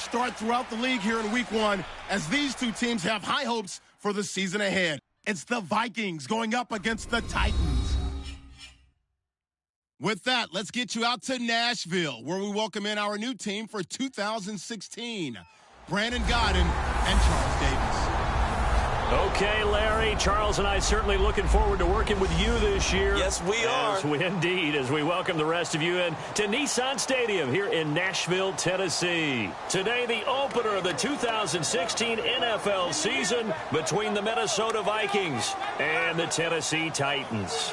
start throughout the league here in week 1 as these two teams have high hopes for the season ahead. It's the Vikings going up against the Titans. With that, let's get you out to Nashville, where we welcome in our new team for 2016, Brandon Gaudin and Charles Davis. Okay, Larry, Charles and I certainly looking forward to working with you this year. Yes, we are. As we welcome the rest of you in to Nissan Stadium here in Nashville, Tennessee. Today, the opener of the 2016 NFL season between the Minnesota Vikings and the Tennessee Titans.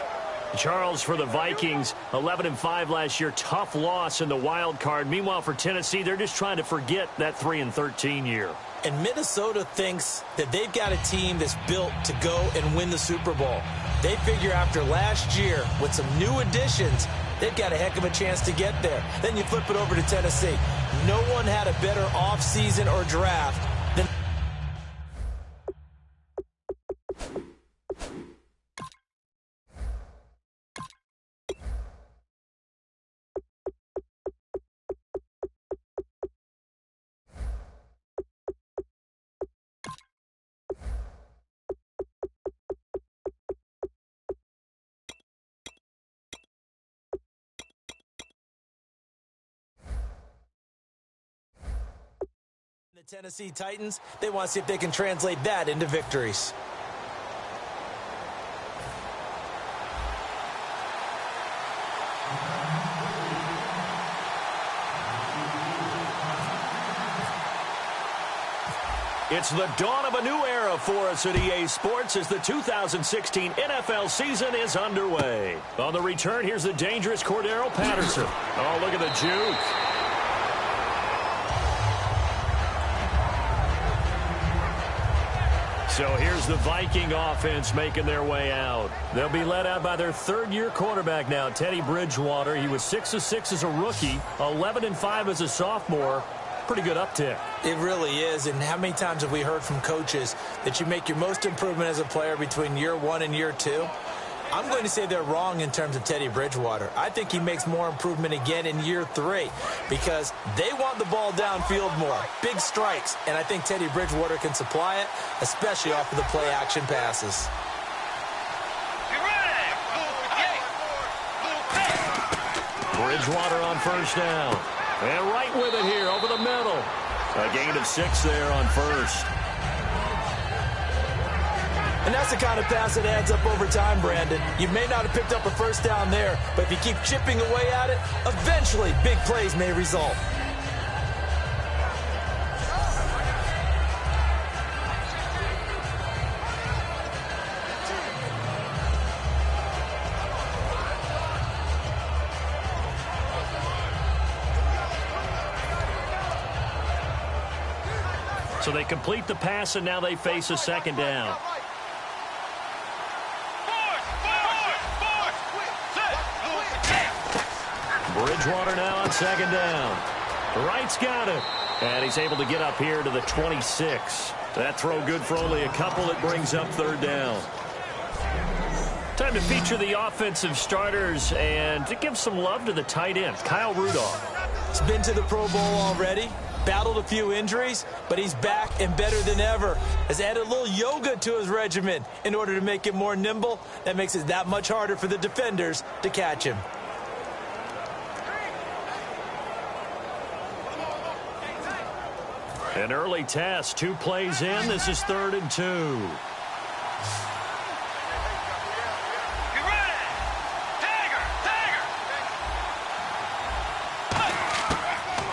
Charles, for the Vikings, 11-5 last year, tough loss in the wild card. Meanwhile, for Tennessee, they're just trying to forget that 3-13 year. And Minnesota thinks that they've got a team that's built to go and win the Super Bowl. They figure after last year, with some new additions, they've got a heck of a chance to get there. Then you flip it over to Tennessee. No one had a better offseason or draft than... The Tennessee Titans, they want to see if they can translate that into victories. It's the dawn of a new era for us at EA Sports as the 2016 NFL season is underway. On the return, here's the dangerous Cordero Patterson. Oh, look at the juke. So here's the Viking offense making their way out. They'll be led out by their third-year quarterback now, Teddy Bridgewater. He was 6-6 as a rookie, 11-5 as a sophomore. Pretty good uptick. It really is. And how many times have we heard from coaches that you make your most improvement as a player between year 1 and year 2? I'm going to say they're wrong in terms of Teddy Bridgewater. I think he makes more improvement again in year 3 because they want the ball downfield more. Big strikes, and I think Teddy Bridgewater can supply it, especially off of the play-action passes. Bridgewater on first down. And right with it here over the middle. A gain of 6 there on first. And that's the kind of pass that adds up over time, Brandon. You may not have picked up a first down there, but if you keep chipping away at it, eventually big plays may result. So they complete the pass, and now they face a second down. Bridgewater now on second down. Wright's got it. And he's able to get up here to the 26. That throw good for only a couple. It brings up third down. Time to feature the offensive starters and to give some love to the tight end, Kyle Rudolph. He's been to the Pro Bowl already. Battled a few injuries, but he's back and better than ever. Has added a little yoga to his regimen in order to make him more nimble. That makes it that much harder for the defenders to catch him. An early test, 2 plays in. This is 3rd and 2.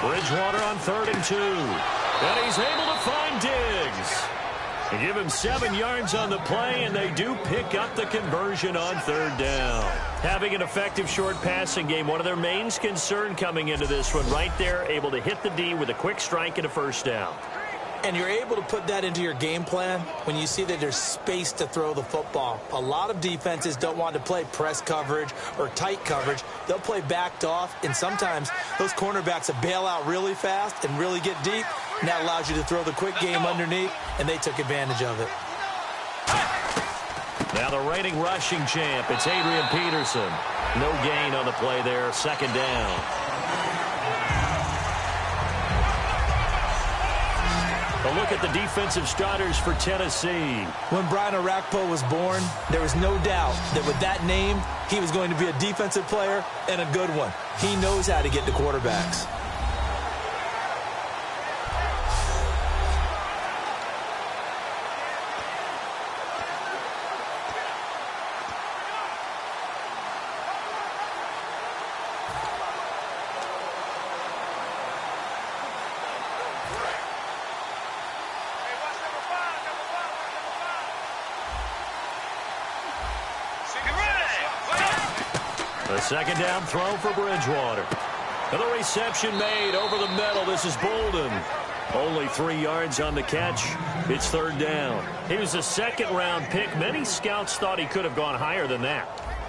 Bridgewater on 3rd and 2. And he's able to find Diggs. They give him 7 yards on the play, and they do pick up the conversion on 3rd down. Having an effective short passing game, one of their main concern coming into this one, right there, able to hit the D with a quick strike and a first down. And you're able to put that into your game plan when you see that there's space to throw the football. A lot of defenses don't want to play press coverage or tight coverage. They'll play backed off, and sometimes those cornerbacks will bail out really fast and really get deep, and that allows you to throw the quick game underneath, and they took advantage of it. Now the reigning rushing champ, it's Adrian Peterson. No gain on the play there, second down. A look at the defensive starters for Tennessee. When Brian Orakpo was born, there was no doubt that with that name, he was going to be a defensive player and a good one. He knows how to get to quarterbacks. The second down throw for Bridgewater. And the reception made over the middle. This is Bolden. Only 3 yards on the catch. It's third down. He was a second-round pick. Many scouts thought he could have gone higher than that.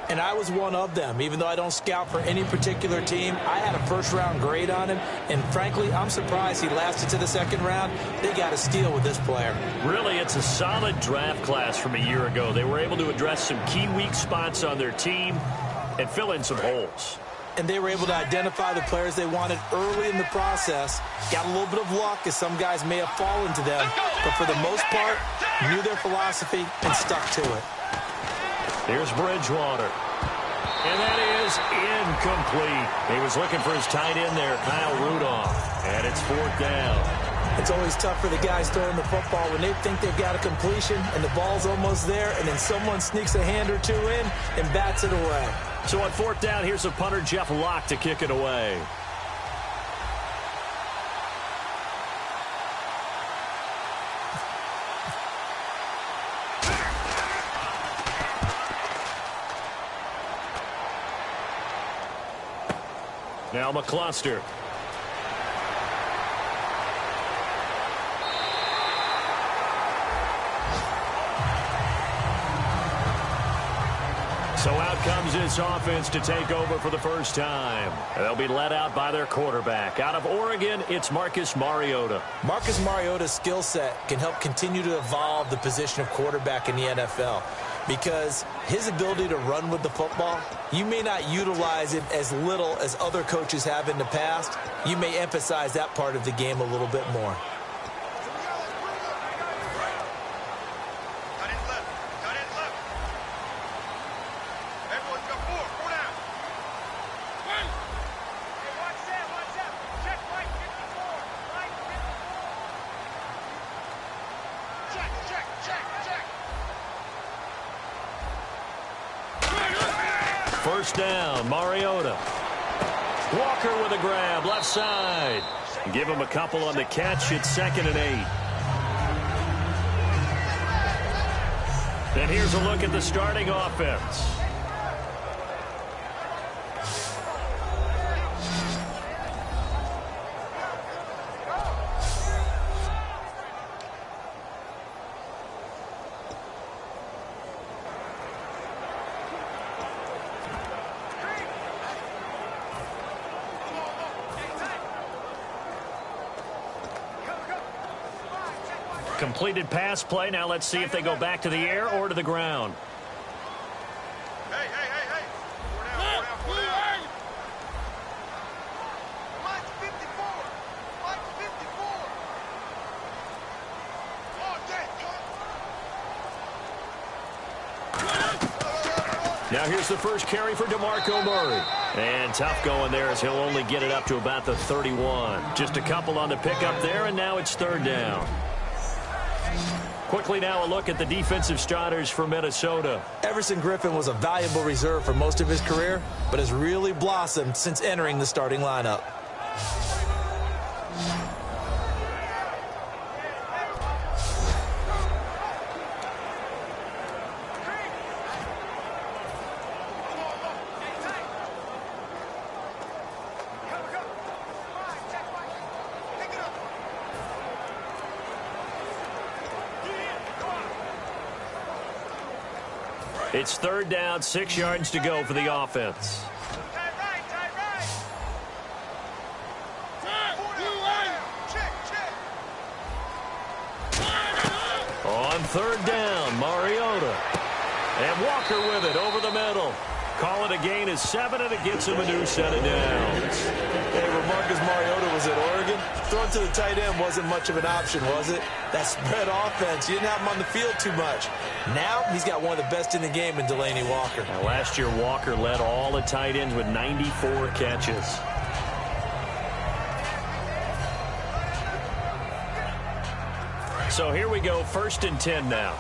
And I was one of them. Even though I don't scout for any particular team, I had a first-round grade on him. And frankly, I'm surprised he lasted to the second round. They got a steal with this player. Really, it's a solid draft class from a year ago. They were able to address some key weak spots on their team and fill in some holes. And they were able to identify the players they wanted early in the process. Got a little bit of luck, as some guys may have fallen to them. But for the most part, knew their philosophy and stuck to it. Here's Bridgewater. And that is incomplete. He was looking for his tight end there, Kyle Rudolph. And it's fourth down. It's always tough for the guys throwing the football when they think they've got a completion and the ball's almost there, and then someone sneaks a hand or two in and bats it away. So on fourth down, here's the punter, Jeff Locke, to kick it away. Now McCluster. So out comes this offense to take over for the first time. They'll be led out by their quarterback. Out of Oregon, it's Marcus Mariota. Marcus Mariota's skill set can help continue to evolve the position of quarterback in the NFL, because his ability to run with the football, you may not utilize it as little as other coaches have in the past. You may emphasize that part of the game a little bit more. First down, Mariota. Walker with a grab, left side. Give him a couple on the catch. It's 2nd and 8. And here's a look at the starting offense. Completed pass play. Now let's see if they go back to the air or to the ground. Hey. Four down. Mike 54. Now here's the first carry for DeMarco Murray. And tough going there, as he'll only get it up to about the 31. Just a couple on the pickup there, and now it's third down. Quickly now a look at the defensive starters for Minnesota. Everson Griffin was a valuable reserve for most of his career, but has really blossomed since entering the starting lineup. It's third down, 6 yards to go for the offense. On third down, Mariota. And Walker with it over the middle. Call it a gain is 7, and it gets him a new set of downs. Hey, when Marcus Mariota was at Oregon, throwing to the tight end wasn't much of an option, was it? That spread offense, you didn't have him on the field too much. Now he's got one of the best in the game in Delaney Walker. Now, last year, Walker led all the tight ends with 94 catches. So here we go, 1st and 10 now.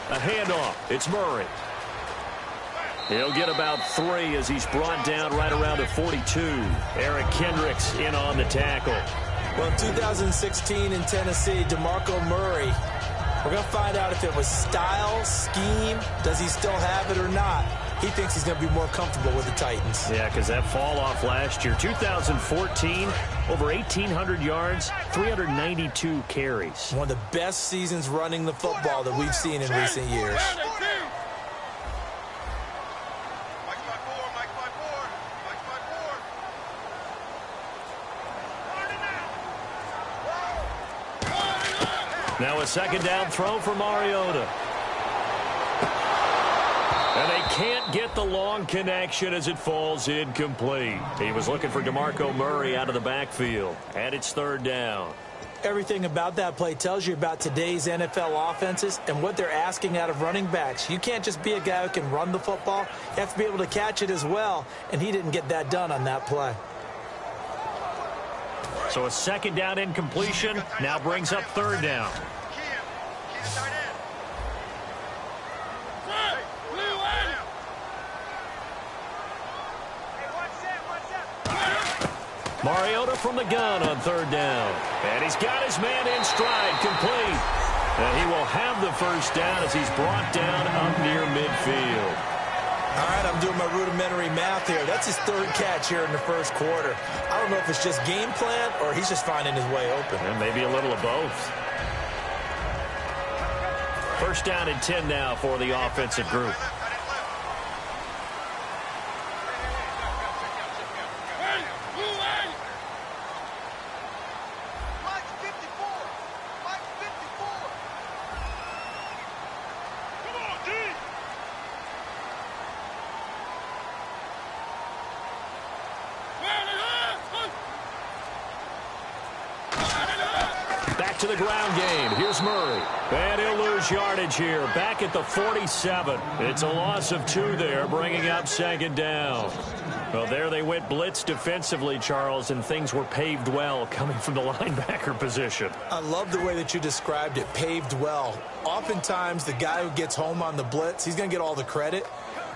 A handoff. It's Murray. He'll get about 3 as he's brought down right around the 42. Eric Kendricks in on the tackle. Well, in 2016 in Tennessee, DeMarco Murray, we're going to find out if it was style, scheme, does he still have it or not. He thinks he's going to be more comfortable with the Titans. Yeah, because that fall off last year, 2014, over 1,800 yards, 392 carries. One of the best seasons running the football that we've seen in recent years. Now a 2nd down throw for Mariota. And they can't get the long connection as it falls incomplete. He was looking for DeMarco Murray out of the backfield. And it's 3rd down. Everything about that play tells you about today's NFL offenses and what they're asking out of running backs. You can't just be a guy who can run the football. You have to be able to catch it as well. And he didn't get that done on that play. So a 2nd down incompletion now brings up 3rd down. Mariota from the gun on 3rd down. And he's got his man in stride, complete. And he will have the 1st down as he's brought down up near midfield. All right, I'm doing my rudimentary math here. That's his 3rd catch here in the 1st quarter. I don't know if it's just game plan or he's just finding his way open. And maybe a little of both. 1st down and 10 now for the offensive group. To the ground game. Here's Murray. And he'll lose yardage here. Back at the 47. It's a loss of 2 there, bringing up 2nd down. Well, there they went blitz defensively, Charles, and things were paved well coming from the linebacker position. I love the way that you described it, paved well. Oftentimes, the guy who gets home on the blitz, he's going to get all the credit.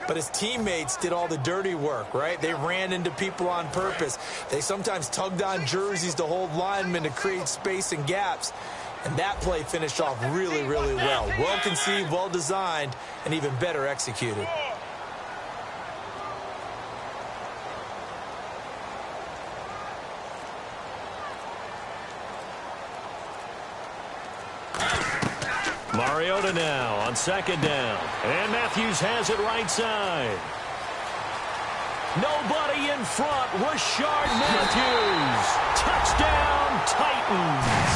But his teammates did all the dirty work, right? They ran into people on purpose. They sometimes tugged on jerseys to hold linemen to create space and gaps. And that play finished off really, really well. Well conceived, well designed, and even better executed. Mariota now on 2nd down. And Matthews has it right side. Nobody in front. Rashard Matthews. Touchdown, Titans.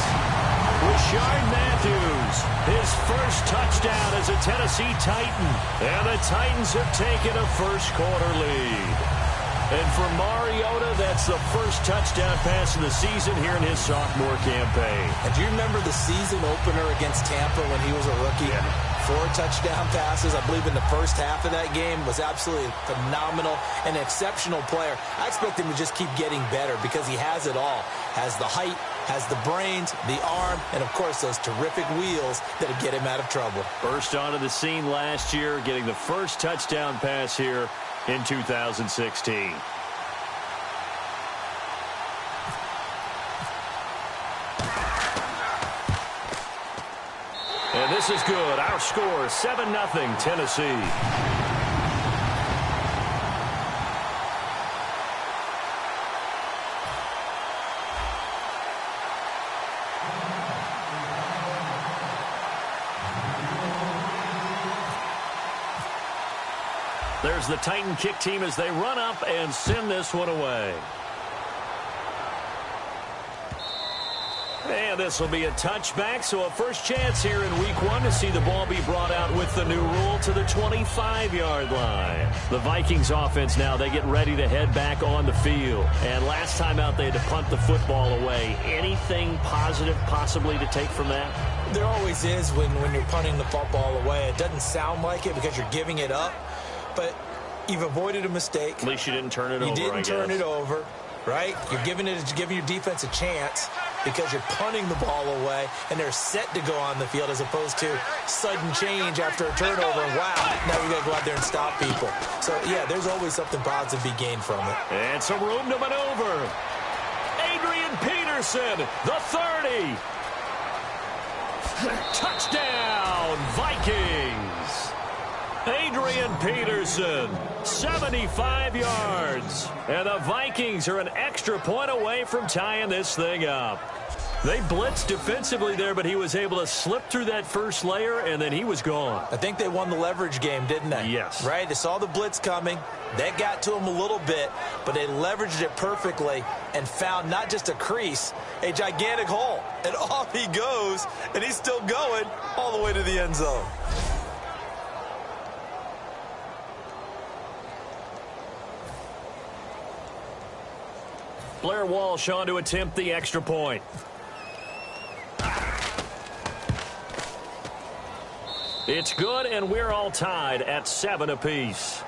Rashard Matthews, his 1st touchdown as a Tennessee Titan. And the Titans have taken a 1st quarter lead. And for Mariota, that's the 1st touchdown pass of the season here in his sophomore campaign. And do you remember the season opener against Tampa when he was a rookie? Yeah. 4 touchdown passes, I believe, in the 1st half of that game. Was absolutely phenomenal, an exceptional player. I expect him to just keep getting better because he has it all. Has the height, has the brains, the arm, and, of course, those terrific wheels that'll get him out of trouble. Burst onto the scene last year, getting the 1st touchdown pass here in 2016. And this is good. Our score, 7-0 Tennessee. There's the Titan kick team as they run up and send this one away. And this will be a touchback, so a first chance here in week 1 to see the ball be brought out with the new rule to the 25-yard line. The Vikings offense now, they get ready to head back on the field. And last time out, they had to punt the football away. Anything positive possibly to take from that? There always is when you're punting the football away. It doesn't sound like it because you're giving it up, but you've avoided a mistake. At least you didn't turn it over, You didn't turn it over, right? You're giving your defense a chance because you're punting the ball away, and they're set to go on the field as opposed to sudden change after a turnover. And wow, now you got to go out there and stop people. So, yeah, there's always something positive to be gained from it. And some room to maneuver. Adrian Peterson, the 30. Touchdown, Vikings. Adrian Peterson, 75 yards. And the Vikings are an extra point away from tying this thing up. They blitzed defensively there, but he was able to slip through that first layer, and then he was gone. I think they won the leverage game, didn't they? Yes. Right? They saw the blitz coming. That got to him a little bit, but they leveraged it perfectly and found not just a crease, a gigantic hole. And off he goes, and he's still going all the way to the end zone. Blair Walsh on to attempt the extra point. It's good, and we're all tied at 7 apiece.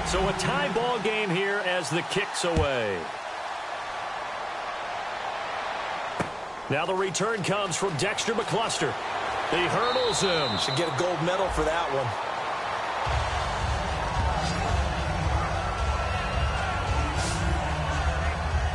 So a tie ball game here as the kick's away. Now the return comes from Dexter McCluster. He hurdles him. Should get a gold medal for that one.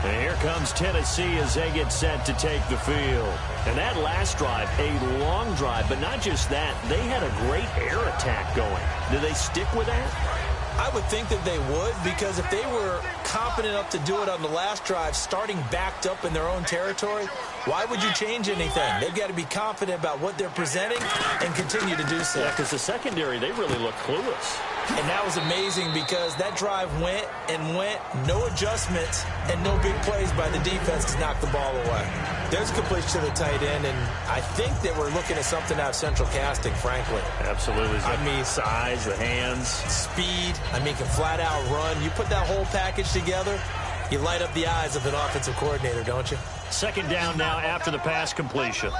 And here comes Tennessee as they get set to take the field. And that last drive, a long drive, but not just that. They had a great air attack going. Do they stick with that? I would think that they would, because if they were confident enough to do it on the last drive, starting backed up in their own territory, why would you change anything? They've got to be confident about what they're presenting and continue to do so. Yeah, because the secondary, they really look clueless. And that was amazing because that drive went and went, no adjustments, and no big plays by the defense to knock the ball away. There's completion to the tight end, and I think that we're looking at something out of Central Casting, frankly. Absolutely. I mean, size, the hands. Speed. I mean, can flat out run. You put that whole package together, you light up the eyes of an offensive coordinator, don't you? Second down now after the pass completion.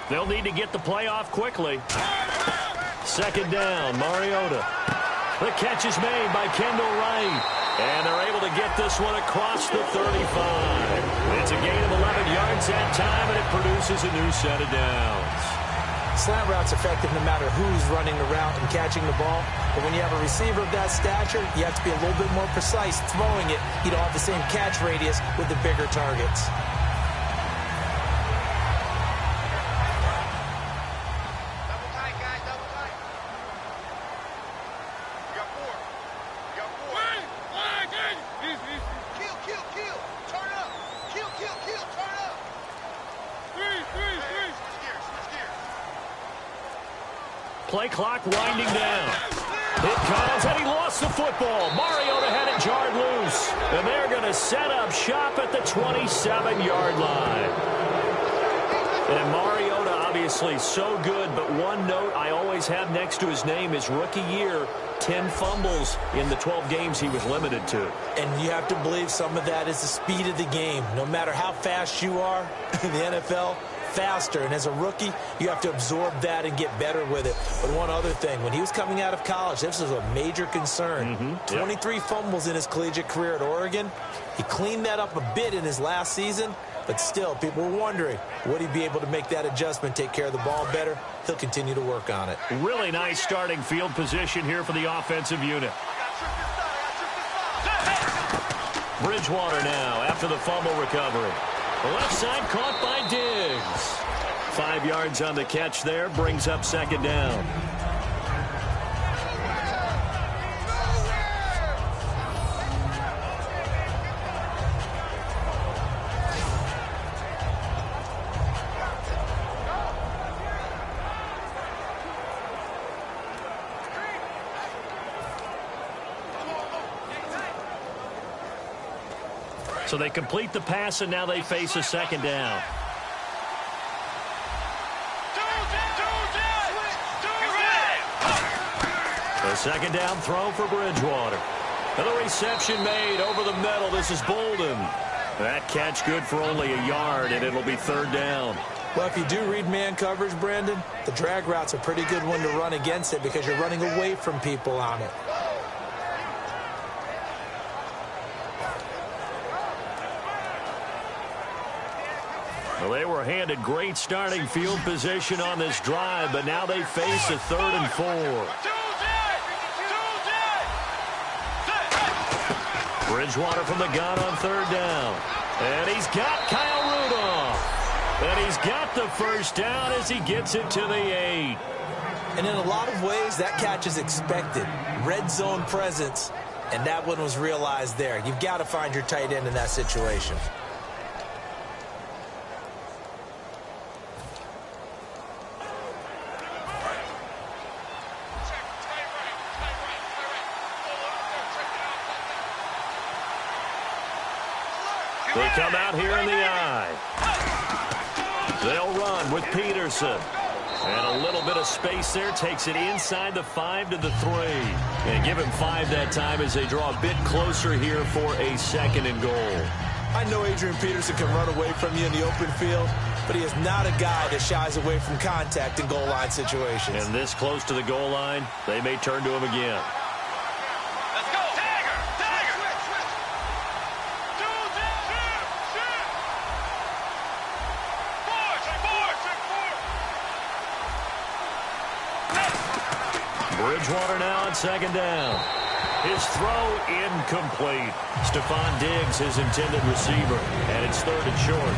They'll need to get the play off quickly. Second down, Mariota. The catch is made by Kendall Wright. And they're able to get this one across the 35. It's a gain of 11 yards that time, and it produces a new set of downs. Slant route's effective no matter who's running the route and catching the ball. But when you have a receiver of that stature, you have to be a little bit more precise throwing it. You don't have the same catch radius with the bigger targets. Play clock winding down. It comes, and he lost the football. Mariota had it jarred loose. And they're going to set up shop at the 27-yard line. And Mariota, obviously so good, but one note I always have next to his name is rookie year, 10 fumbles in the 12 games he was limited to. And you have to believe some of that is the speed of the game. No matter how fast you are in the NFL, faster. And as a rookie, you have to absorb that and get better with it. But one other thing, when he was coming out of college, this was a major concern. 23 fumbles in his collegiate career at Oregon. He cleaned that up a bit in his last season, but still, people were wondering, would he be able to make that adjustment, take care of the ball better? He'll continue to work on it. Really nice starting field position here for the offensive unit. Bridgewater now after the fumble recovery. The left side caught by Diggs. 5 yards on the catch there, brings up second down. So they complete the pass, and now they face a second down. The second down throw for Bridgewater. And the reception made over the middle. This is Bolden. That catch good for only a yard, and it'll be third down. Well, if you do read man coverage, Brandon, the drag route's a pretty good one to run against it because you're running away from people on it. Well, they were handed great starting field position on this drive, but now they face a 3rd and 4. Bridgewater from the gun on 3rd down. And he's got Kyle Rudolph. And he's got the first down as he gets it to the 8. And in a lot of ways, that catch is expected. Red zone presence, and that one was realized there. You've got to find your tight end in that situation. They come out here in the eye. They'll run with Peterson. And a little bit of space there. Takes it inside the 5 to the 3. And give him 5 that time as they draw a bit closer here for a 2nd and goal. I know Adrian Peterson can run away from you in the open field, but he is not a guy that shies away from contact in goal line situations. And this close to the goal line, they may turn to him again. Let's go. Dagger. Dagger. Bridgewater now on 2nd down. His throw incomplete. Stephon Diggs, his intended receiver, and it's 3rd and short.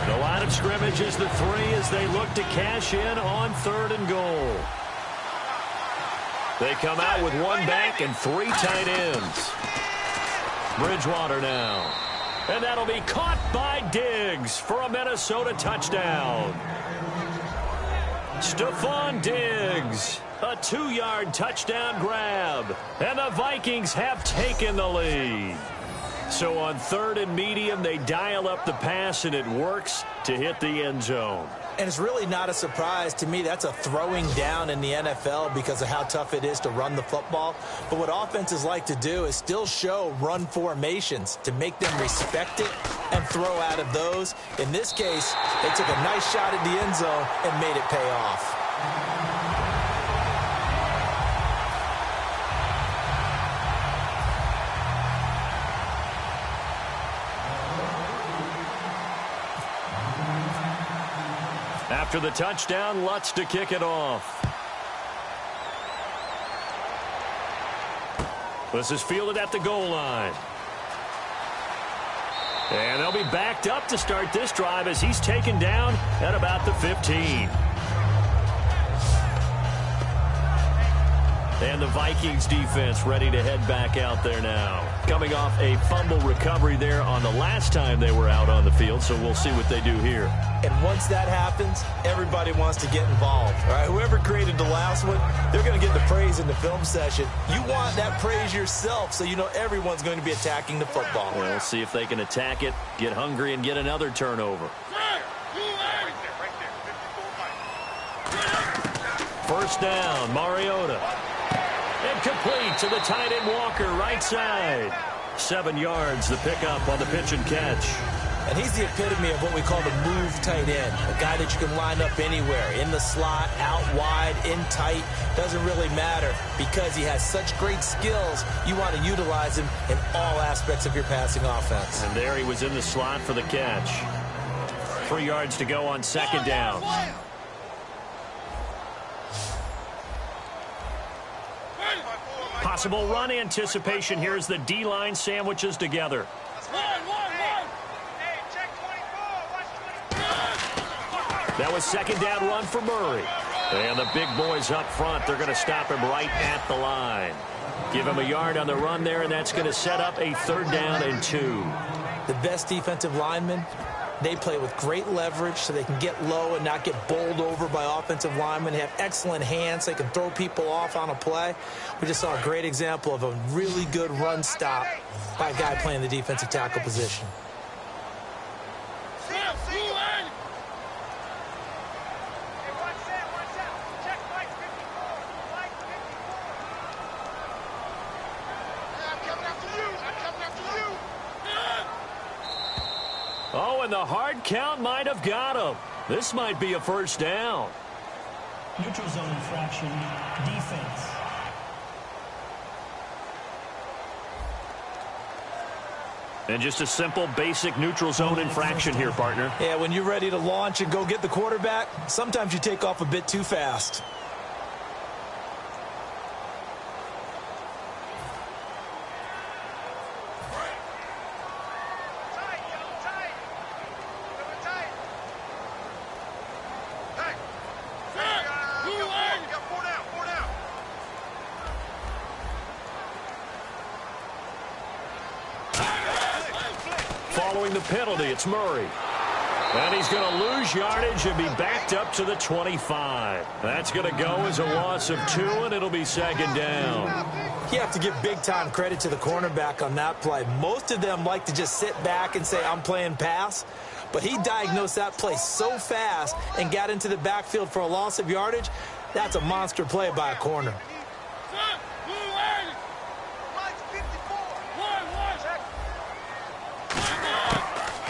The line of scrimmage is the 3 as they look to cash in on 3rd and goal. They come out with 1 back and 3 tight ends. Bridgewater now. And that'll be caught by Diggs for a Minnesota touchdown. Stephon Diggs, a 2-yard touchdown grab. And the Vikings have taken the lead. So on 3rd and medium, they dial up the pass, and it works to hit the end zone. And it's really not a surprise to me. That's a throwing down in the NFL because of how tough it is to run the football. But what offenses like to do is still show run formations to make them respect it and throw out of those. In this case, they took a nice shot at the end zone and made it pay off. After the touchdown, Lutz to kick it off. This is fielded at the goal line. And they'll be backed up to start this drive as he's taken down at about the 15. And the Vikings defense ready to head back out there now. Coming off a fumble recovery there on the last time they were out on the field, so we'll see what they do here. And once that happens, everybody wants to get involved. All right, whoever created the last one, they're going to get the praise in the film session. You want that praise yourself, so you know everyone's going to be attacking the football. Well, we'll see if they can attack it, get hungry, and get another turnover. First down, Mariota. And complete to the tight end Walker, right side. 7 yards, the pickup on the pitch and catch. And he's the epitome of what we call the move tight end. A guy that you can line up anywhere, in the slot, out wide, in tight. Doesn't really matter because he has such great skills. You want to utilize him in all aspects of your passing offense. And there he was in the slot for the catch. 3 yards to go on 2nd down. Possible run anticipation here as the D-line sandwiches together. That was second down run for Murray. And the big boys up front, they're going to stop him right at the line. Give him a yard on the run there, and that's going to set up a 3rd down and 2. The best defensive linemen, they play with great leverage so they can get low and not get bowled over by offensive linemen. They have excellent hands. They can throw people off on a play. We just saw a great example of a really good run stop by a guy playing the defensive tackle position. Oh, and the hard count might have got him. This might be a 1st down. Neutral zone infraction, defense. And just a simple, basic neutral zone infraction here, partner. Yeah, when you're ready to launch and go get the quarterback, sometimes you take off a bit too fast. Following the penalty, it's Murray. And he's going to lose yardage and be backed up to the 25. That's going to go as a loss of 2, and it'll be 2nd down. You have to give big-time credit to the cornerback on that play. Most of them like to just sit back and say, I'm playing pass. But he diagnosed that play so fast and got into the backfield for a loss of yardage. That's a monster play by a corner.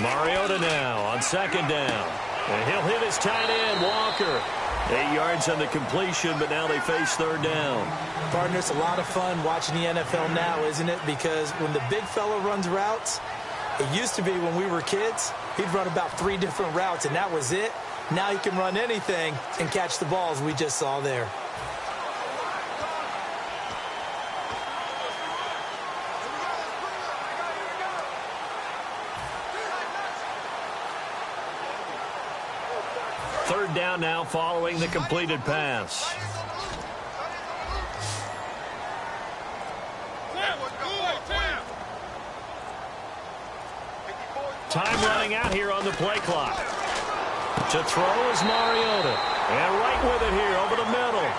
Mariota now on 2nd down. And he'll hit his tight end, Walker. 8 yards on the completion, but now they face 3rd down. Partner, it's a lot of fun watching the NFL now, isn't it? Because when the big fella runs routes, it used to be when we were kids, he'd run about 3 different routes, and that was it. Now he can run anything and catch the balls we just saw there. Third down now following the completed pass. Time running out here on the play clock. To throw is Mariota. And right with it here over the middle.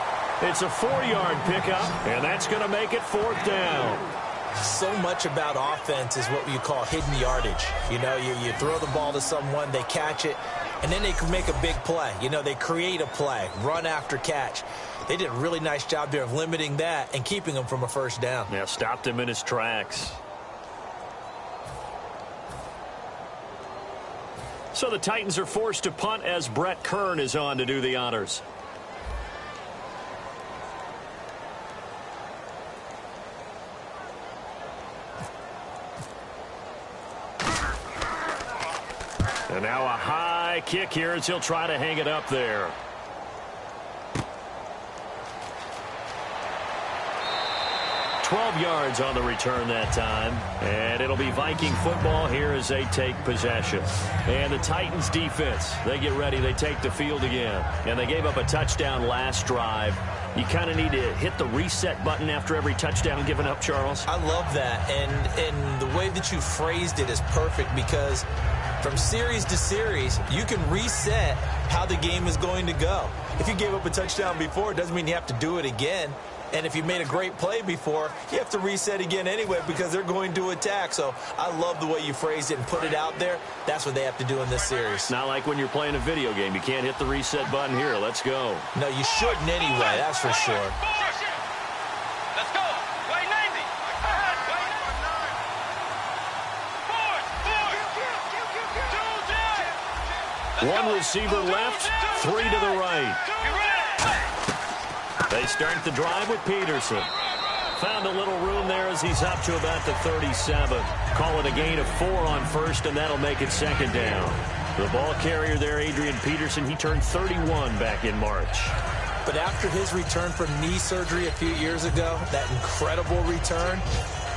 It's a 4-yard pickup, and that's going to make it 4th down. So much about offense is what you call hidden yardage. You know, you throw the ball to someone, they catch it, and then they can make a big play. You know, they create a play, run after catch. They did a really nice job there of limiting that and keeping him from a 1st down. Yeah, stopped him in his tracks. So the Titans are forced to punt as Brett Kern is on to do the honors. And now a high kick here as he'll try to hang it up there. $12 yards on the return that time. And it'll be Viking football here as they take possession. And the Titans defense, they get ready. They take the field again. And they gave up a touchdown last drive. You kind of need to hit the reset button after every touchdown given up, Charles. I love that. And the way that you phrased it is perfect because from series to series, you can reset how the game is going to go. If you gave up a touchdown before, it doesn't mean you have to do it again. And if you made a great play before, you have to reset again anyway because they're going to attack. So I love the way you phrased it and put it out there. That's what they have to do in this series. Not like when you're playing a video game. You can't hit the reset button here. Let's go. No, you shouldn't anyway. That's for sure. Let's go. Way 90. One receiver left, 3 to the right. They start the drive with Peterson. Found a little room there as he's up to about the 37. Call it a gain of 4 on 1st, and that'll make it 2nd down. The ball carrier there, Adrian Peterson, he turned 31 back in March. But after his return from knee surgery a few years ago, that incredible return,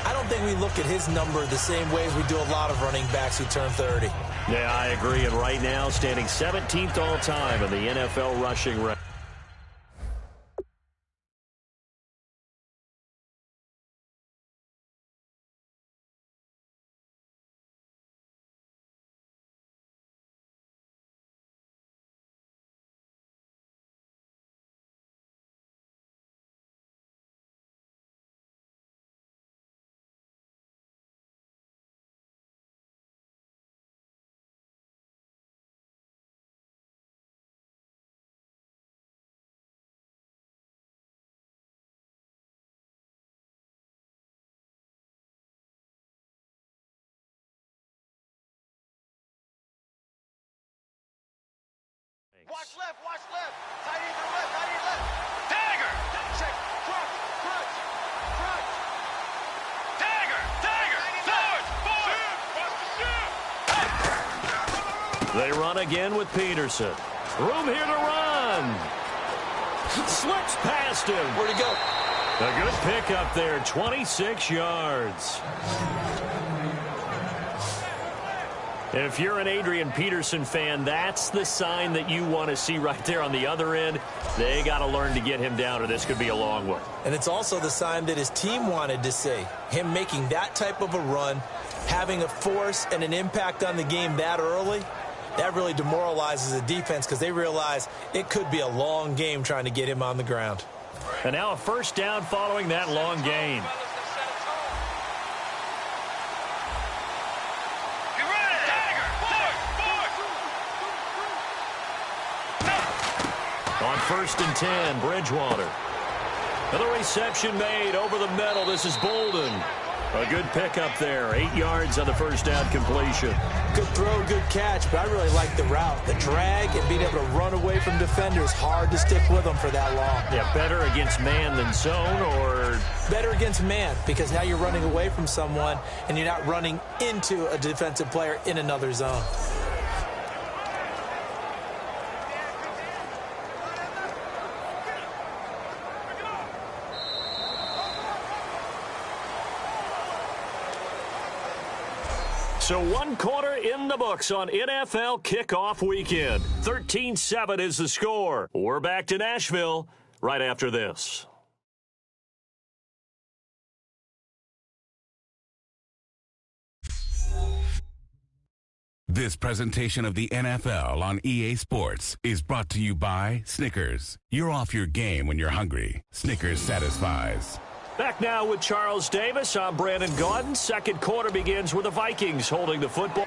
I don't think we look at his number the same way as we do a lot of running backs who turn 30. Yeah, I agree. And right now, standing 17th all-time in the NFL rushing record. Watch left, watch left. Tight end to the left, tight end left. Dagger! Check, crunch, crunch, crunch. Dagger, dagger, forward, They run again with Peterson. Room here to run. Slips past him. Where'd he go? A good pickup there, 26 yards. If you're an Adrian Peterson fan, that's the sign that you want to see right there on the other end. They got to learn to get him down, or this could be a long one. And it's also the sign that his team wanted to see. Him making that type of a run, having a force and an impact on the game that early, that really demoralizes the defense because they realize it could be a long game trying to get him on the ground. And now a first down following that long gain. On 1st and 10, Bridgewater. Another reception made over the middle. This is Bolden. A good pickup there. 8 yards on the first down completion. Good throw, good catch, but I really like the route. The drag and being able to run away from defenders, hard to stick with them for that long. Yeah, better against man than zone, or better against man, because now you're running away from someone and you're not running into a defensive player in another zone. So 1 quarter in the books on NFL kickoff weekend. 13-7 is the score. We're back to Nashville right after this. This presentation of the NFL on EA Sports is brought to you by Snickers. You're off your game when you're hungry. Snickers satisfies. Back now with Charles Davis. I'm Brandon Gaudin. Second quarter begins with the Vikings holding the football.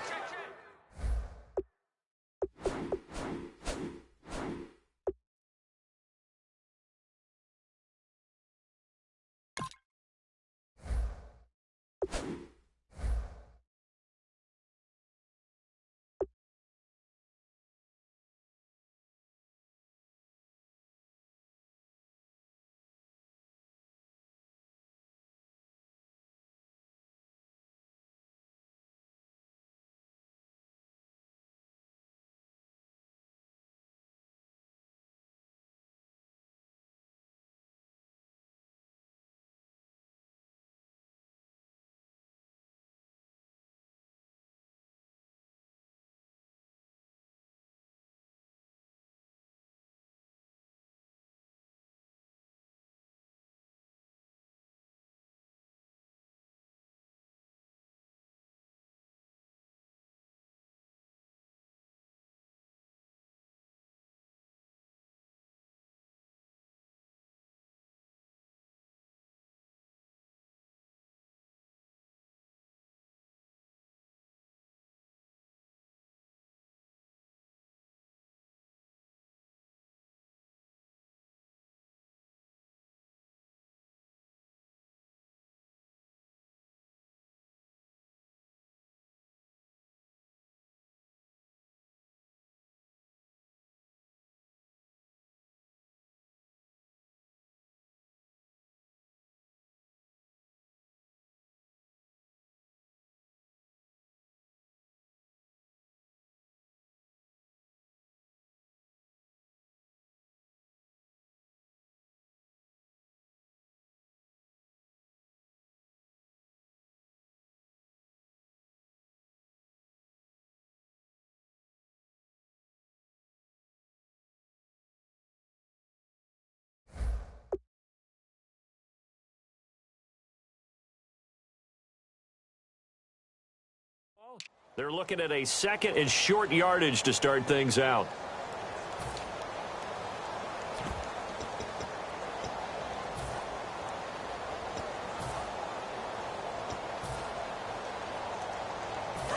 They're looking at a second and short yardage to start things out.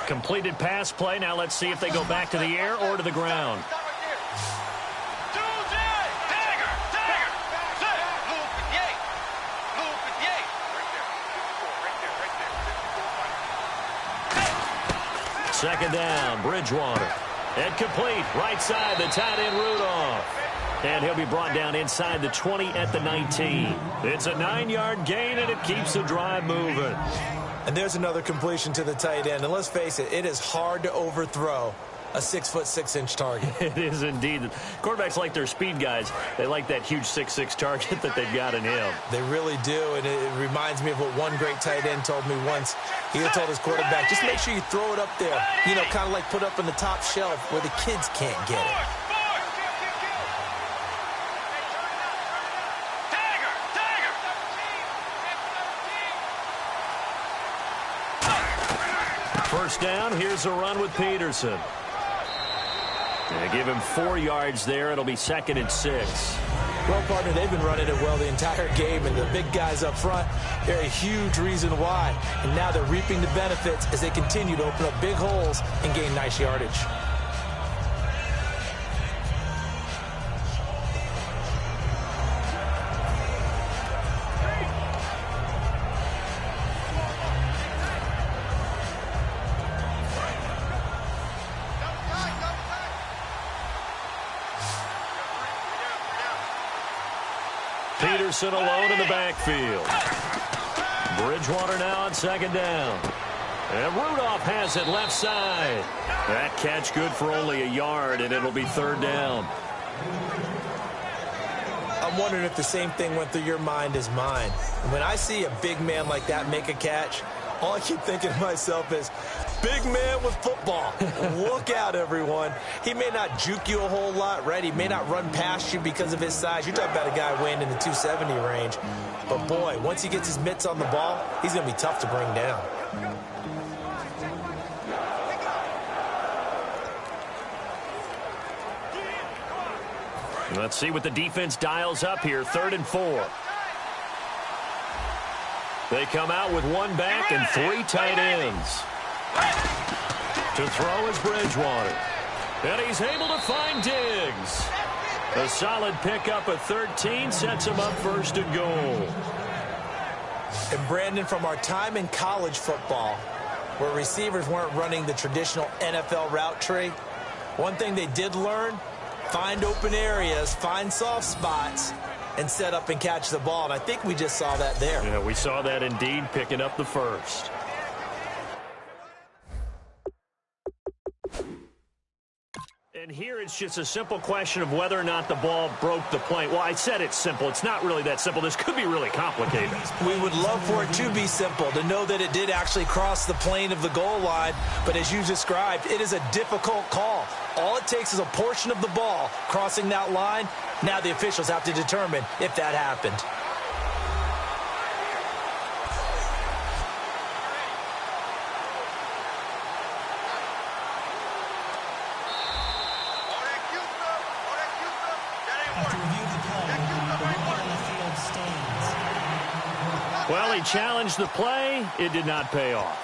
Completed pass play. Now let's see if they go back to the air or to the ground. Second down, Bridgewater. And complete, right side, the tight end Rudolph. And he'll be brought down inside the 20 at the 19. It's a 9-yard gain, and it keeps the drive moving. And there's another completion to the tight end. And let's face it, it is hard to overthrow a 6'6" target. It is indeed. Quarterbacks like their speed guys. They like that huge 6'6" target that they've got in him. They really do, and it reminds me of what one great tight end told me once. He had told his quarterback, just make sure you throw it up there, you know, kind of like put up on the top shelf where the kids can't get it. First down, here's a run with Peterson. They give him 4 yards there. It'll be 2nd and 6. Well, partner, they've been running it well the entire game, and the big guys up front, they're a huge reason why. And now they're reaping the benefits as they continue to open up big holes and gain nice yardage. Peterson alone in the backfield. Bridgewater now on 2nd down. And Rudolph has it left side. That catch good for only a yard, and it'll be 3rd down. I'm wondering if the same thing went through your mind as mine. When I see a big man like that make a catch, all I keep thinking to myself is, big man with football. Look out, everyone. He may not juke you a whole lot, right? He may not run past you because of his size. You're talking about a guy weighing in the 270 range. But, boy, once he gets his mitts on the ball, he's going to be tough to bring down. Let's see what the defense dials up here. 3rd and 4. They come out with 1 back and 3 tight ends. To throw is Bridgewater. And he's able to find Diggs. A solid pickup at 13 sets him up 1st and goal. And, Brandon, from our time in college football, where receivers weren't running the traditional NFL route tree, one thing they did learn, find open areas, find soft spots, and set up and catch the ball. And I think we just saw that there. Yeah, we saw that indeed, picking up the 1st. And here it's just a simple question of whether or not the ball broke the plane. Well, I said it's simple. It's not really that simple. This could be really complicated. We would love for it to be simple, to know that it did actually cross the plane of the goal line. But as you described, it is a difficult call. All it takes is a portion of the ball crossing that line. Now the officials have to determine if that happened. After review of the play, the ball on the field stands. Well, he challenged the play. It did not pay off.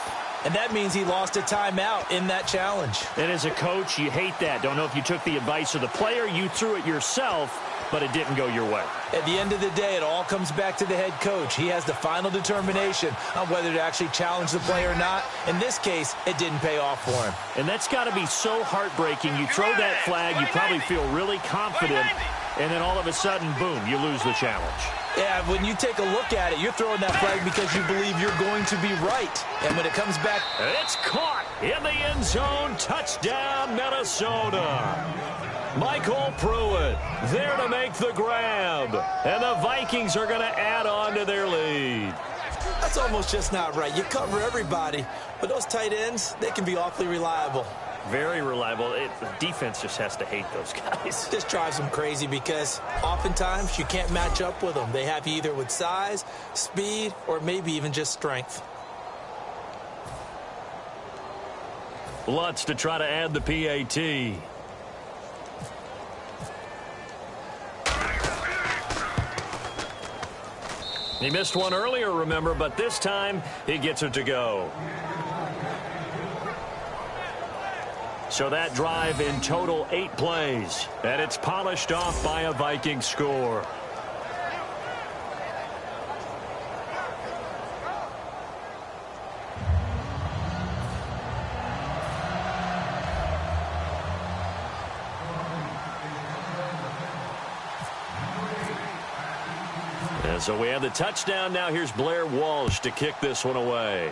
And that means he lost a timeout in that challenge. And as a coach, you hate that. Don't know if you took the advice of the player, you threw it yourself, but it didn't go your way. At the end of the day, it all comes back to the head coach. He has the final determination on whether to actually challenge the play or not. In this case, it didn't pay off for him. And that's got to be so heartbreaking. You throw that flag, you probably feel really confident, and then all of a sudden, boom, you lose the challenge. Yeah, when you take a look at it, you're throwing that flag because you believe you're going to be right. And when it comes back, it's caught in the end zone. Touchdown, Minnesota. Michael Pruitt there to make the grab. And the Vikings are going to add on to their lead. That's almost just not right. You cover everybody, but those tight ends, they can be awfully reliable. Very reliable. The defense just has to hate those guys. This drives them crazy because oftentimes you can't match up with them. They have you either with size, speed, or maybe even just strength. Lutz to try to add the PAT. He missed one earlier, remember, but this time he gets it to go. So that drive in total 8 plays, and it's polished off by a Viking score. And so we have the touchdown. Now here's Blair Walsh to kick this one away.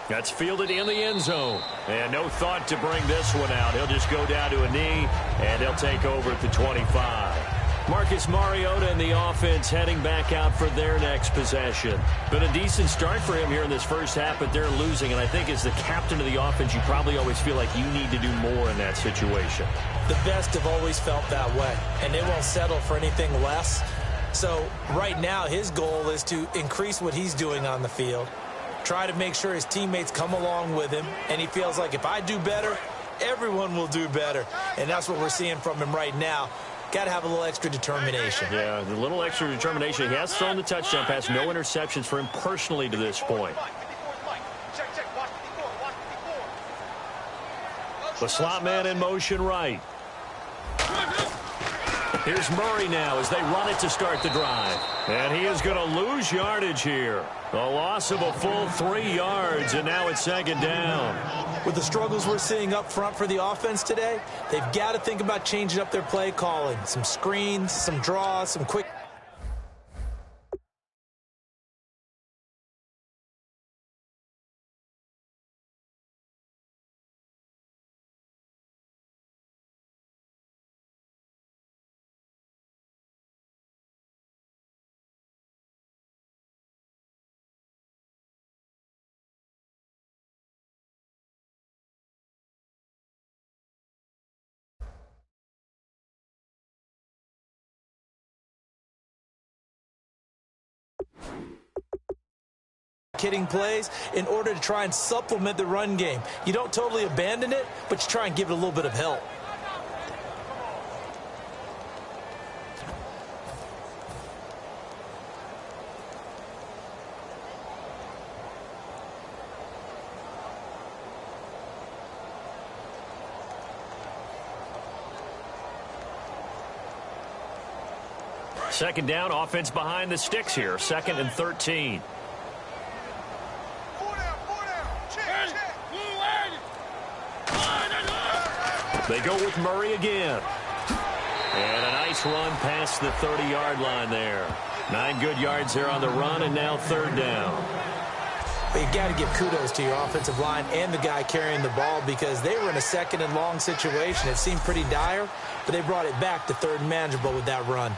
That's fielded in the end zone. And no thought to bring this one out. He'll just go down to a knee, and he'll take over at the 25. Marcus Mariota and the offense heading back out for their next possession. Been a decent start for him here in this first half, but they're losing. And I think as the captain of the offense, you probably always feel like you need to do more in that situation. The best have always felt that way, and they won't settle for anything less. So right now his goal is to increase what he's doing on the field, try to make sure his teammates come along with him, and he feels like if I do better, everyone will do better. And that's what we're seeing from him right now. Got to have a little extra determination. Yeah, the little extra determination. He has thrown the touchdown pass. No interceptions for him personally to this point. The slot man in motion right. Here's Murray now as they run it to start the drive. And he is going to lose yardage here. A loss of a full 3 yards, and now it's second down. With the struggles we're seeing up front for the offense today, they've got to think about changing up their play calling. Some screens, some draws, some quick... hitting plays in order to try and supplement the run game. You don't totally abandon it, but you try and give it a little bit of help. Second down, offense behind the sticks here. 2nd and 13. They go with Murray again. And a nice run past the 30-yard line there. 9 good yards here on the run, and now 3rd down. But you got to give kudos to your offensive line and the guy carrying the ball because they were in a 2nd and long situation. It seemed pretty dire, but they brought it back to 3rd and manageable with that run.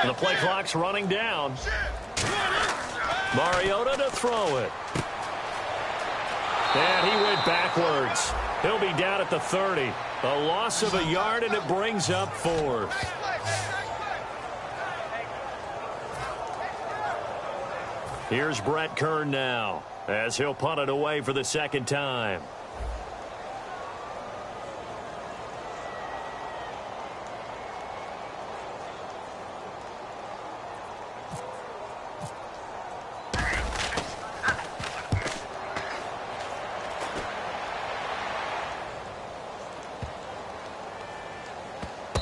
The play clock's running down. Mariota to throw it. And he went backwards. He'll be down at the 30. A loss of a yard, and it brings up 4th. Here's Brett Kern now as he'll punt it away for the 2nd time.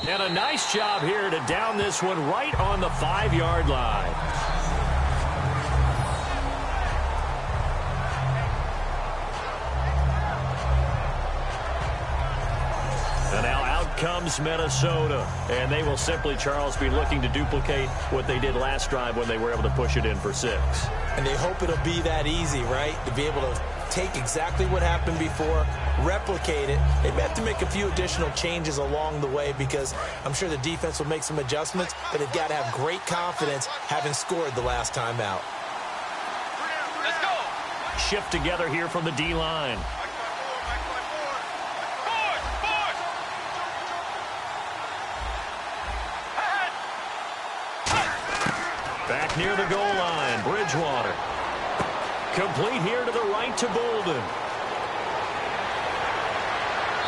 And a nice job here to down this one right on the 5-yard line. And now out comes Minnesota. And they will simply, Charles, be looking to duplicate what they did last drive when they were able to push it in for 6. And they hope it'll be that easy, right? To be able to take exactly what happened before, replicate it. They may have to make a few additional changes along the way because I'm sure the defense will make some adjustments, but they've got to have great confidence having scored the last time out. Let's go. Shift together here from the D-line. Back near the goal line, Bridgewater. Complete here to the right to Bolden.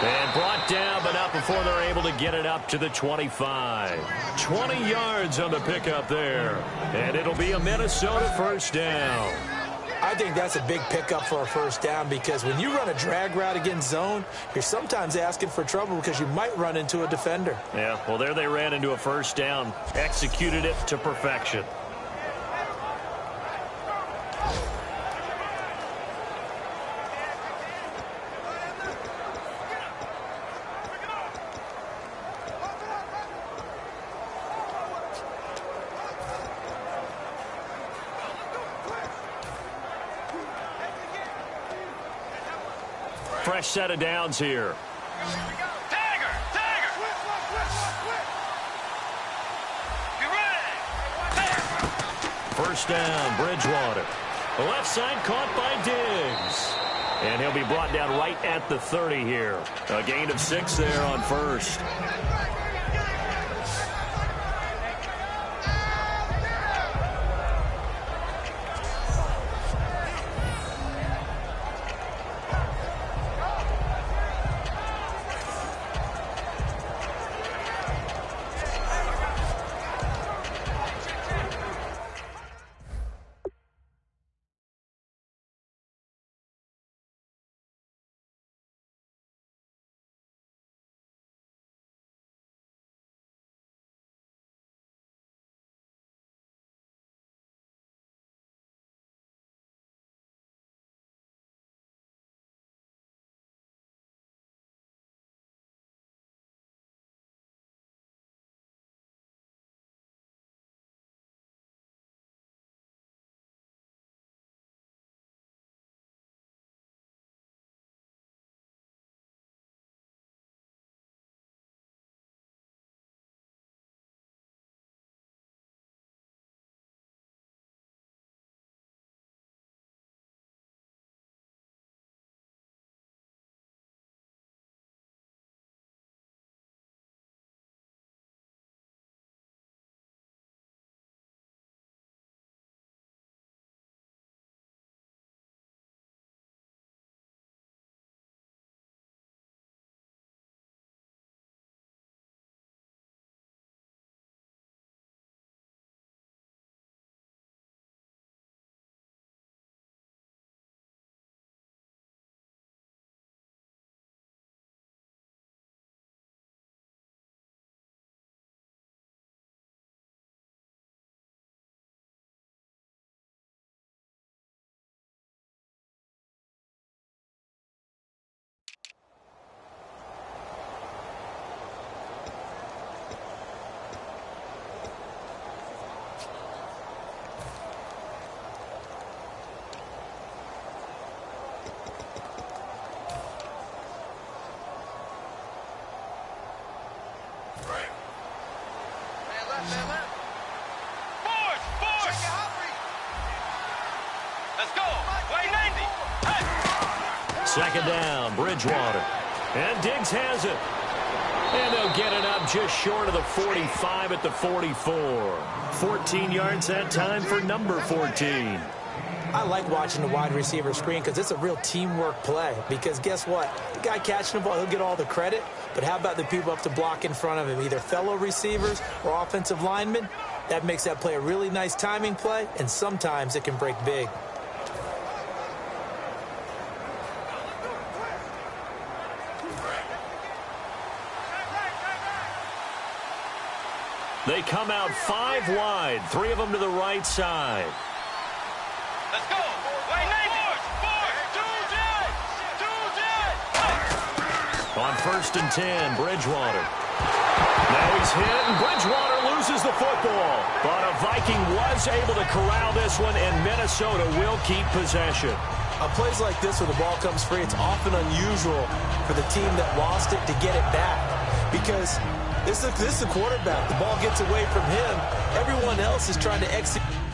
And brought down, but not before they're able to get it up to the 25. 20 yards on the pickup there. And it'll be a Minnesota first down. I think that's a big pickup for a first down because when you run a drag route against zone, you're sometimes asking for trouble because you might run into a defender. Yeah, well, there they ran into a first down. Executed it to perfection. Fresh set of downs here. Dagger! Dagger! You ready? First down, Bridgewater. The left side caught by Diggs. And he'll be brought down right at the 30 here. A gain of 6 there on first. Let's go. Way 90. Hey. Second down, Bridgewater. And Diggs has it. And they'll get it up just short of the 45 at the 44. 14 yards that time for number 14. I like watching the wide receiver screen because it's a real teamwork play. Because guess what? The guy catching the ball, he'll get all the credit. But how about the people up to block in front of him, either fellow receivers or offensive linemen? That makes that play a really nice timing play, and sometimes it can break big. They come out 5 wide, 3 of them to the right side. Let's go. Way 90. On 1st and 10, Bridgewater. Now he's hit, and Bridgewater loses the football. But a Viking was able to corral this one, and Minnesota will keep possession. On plays like this where the ball comes free, it's often unusual for the team that lost it to get it back. Because this is the quarterback. The ball gets away from him. Everyone else is trying to execute.